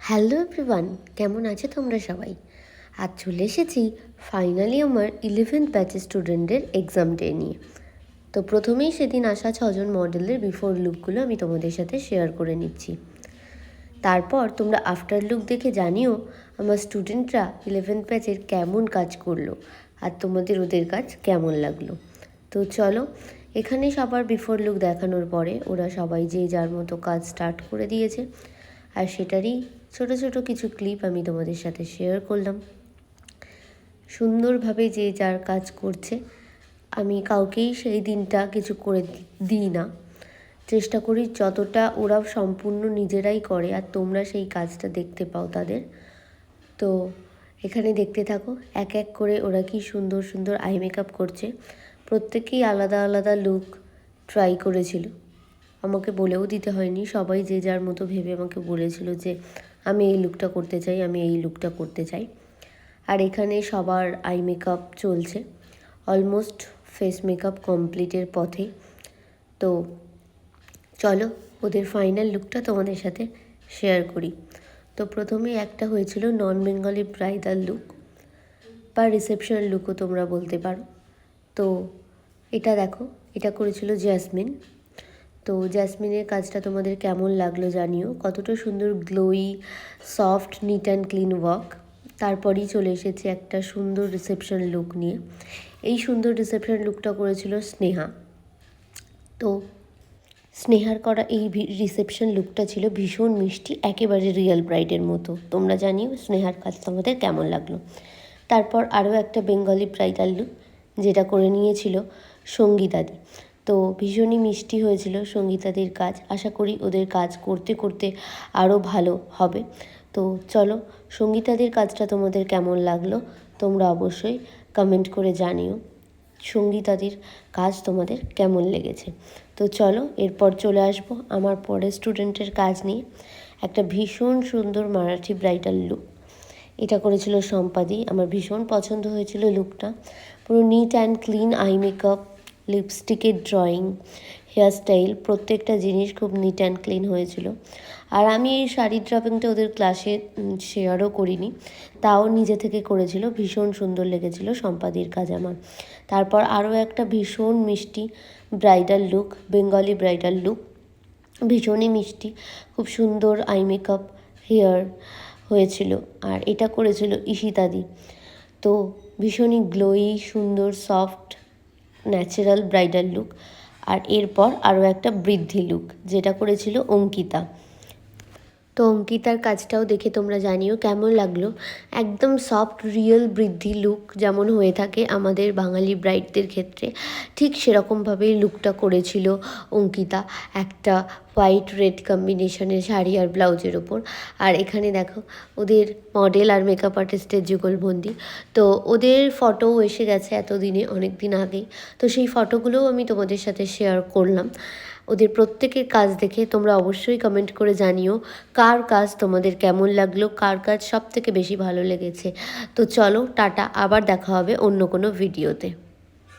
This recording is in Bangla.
হ্যালো এভরিওয়ান, কেমন আছো তোমরা সবাই? আজ চলে এসেছি ফাইনালি আমার 11th ব্যাচের স্টুডেন্টদের এক্সাম ডে নিয়ে। তো প্রথমেই সেদিন আসা 6জন মডেলের বিফোর লুকগুলো আমি তোমাদের সাথে শেয়ার করে নিচ্ছি। তারপর তোমরা আফটার লুক দেখে জানিও আমার স্টুডেন্টরা 11th ব্যাচের কেমন কাজ করলো আর তোমাদের ওদের কাজ কেমন লাগলো। তো চলো, এখানে সবার বিফোর লুক দেখানোর পরে ওরা সবাই যে যার মতো কাজ স্টার্ট করে দিয়েছে, আর সেটারই ছোট ছোট কিছু ক্লিপ আমি তোমাদের সাথে শেয়ার করলাম। সুন্দরভাবে যে যার কাজ করছে, আমি কাউকেই সেই দিনটা কিছু করে দিই না, চেষ্টা করি যতটা ওরা সম্পূর্ণ নিজেরাই করে আর তোমরা সেই কাজটা দেখতে পাও তাদের। তো এখানে দেখতে থাকো এক এক করে ওরা কি সুন্দর সুন্দর আই মেকআপ করছে। প্রত্যেকেই আলাদা আলাদা লুক ট্রাই করেছিল, আমাকে বলেও দিতে হয়নি, সবাই যে যার মতো ভেবে আমাকে বলেছিল যে আমি এই লুকটা করতে চাই, আমি এই লুকটা করতে চাই। আর এখানে সবার আই মেকআপ চলছে, অলমোস্ট ফেস মেকআপ কমপ্লিটের পথে। তো চলো ওদের ফাইনাল লুকটা তোমাদের সাথে শেয়ার করি। তো প্রথমে একটা হয়েছিল নন বেঙ্গলি ব্রাইডাল লুক বা রিসেপশন লুকও তোমরা বলতে পারো। তো এটা দেখো, এটা করেছিল জ্যাসমিন। তো জ্যাসমিনের কাজটা তোমাদের কেমন লাগলো জানিও, কতটা সুন্দর glowy soft NEET and clean work. তারপরেই চলে এসেছে একটা সুন্দর রিসেপশন লুক নিয়ে। এই সুন্দর রিসেপশন লুকটা করেছিল স্নেহা। তো স্নেহার করা এই রিসেপশন লুকটা ছিল ভীষণ মিষ্টি, একেবারে রিয়েল ব্রাইডের মতো। তোমরা জানিও স্নেহার কাজ তোমাদের কেমন লাগলো। তারপর আরও একটা বেঙ্গলি ব্রাইডাল লুক যেটা করে নিয়েছিল সঙ্গীতাদি। তো ভীষণই মিষ্টি হয়েছিল সঙ্গীতাদির কাজ, আশা করি ওদের কাজ করতে করতে আরও ভালো হবে। তো চলো, সঙ্গীতাদির কাজটা তোমাদের কেমন লাগলো তোমরা অবশ্যই কমেন্ট করে জানিও, সঙ্গীতাদির কাজ তোমাদের কেমন লেগেছে। তো চলো এরপর চলে আসবো আমার পরের স্টুডেন্টের কাজ নিয়ে, একটা ভীষণ সুন্দর মারাঠি ব্রাইডাল লুক। এটা করেছিল সম্পাদি, আমার ভীষণ পছন্দ হয়েছিল লুকটা। পুরো neat and clean eye makeup, লিপস্টিকের ড্রয়িং, হেয়ারস্টাইল, প্রত্যেকটা জিনিস খুব নিট অ্যান্ড ক্লিন হয়েছিল। আর আমি এই শাড়ির ড্রপিংটা ওদের ক্লাসে শেয়ারও করিনি, তাও নিজে থেকে করেছিল, ভীষণ সুন্দর লেগেছিল সম্পাদির কাজ আমার। তারপর আরও একটা ভীষণ মিষ্টি bridal look, Bengali bridal look, ভীষণই মিষ্টি, খুব সুন্দর আই মেকআপ, হেয়ার হয়েছিল। আর এটা করেছিল ঈশিতাদি। তো ভীষণই গ্লোই সুন্দর সফট ন্যাচারাল ব্রাইডাল লুক। আর এরপর আরও একটা বৃদ্ধি লুক যেটা করেছিল অঙ্কিতা। তো অঙ্কিতার কাজটাও দেখে তোমরা জানিও কেমন লাগলো। একদম সফট রিয়েল বৃদ্ধি লুক যেমন হয়ে থাকে আমাদের বাঙালি ব্রাইডদের ক্ষেত্রে, ঠিক সেরকমভাবেই লুকটা করেছিল অঙ্কিতা, একটা হোয়াইট রেড কম্বিনেশনের শাড়ি আর ব্লাউজের ওপর। আর এখানে দেখো ওদের মডেল আর মেকআপ আর্টিস্টের যুগলবন্দি। তো ওদের ফটোও এসে গেছে এতদিনে, অনেক দিন আগেই। তো সেই ফটোগুলোও আমি তোমাদের সাথে শেয়ার করলাম। ওদের প্রত্যেকের কাজ দেখে তোমরা অবশ্যই কমেন্ট করে জানিও কার কাজ তোমাদের কেমন লাগলো, কার কাজ সব থেকে বেশি ভালো লেগেছে। তো চলো টাটা, আবার দেখা হবে অন্য কোনো ভিডিওতে।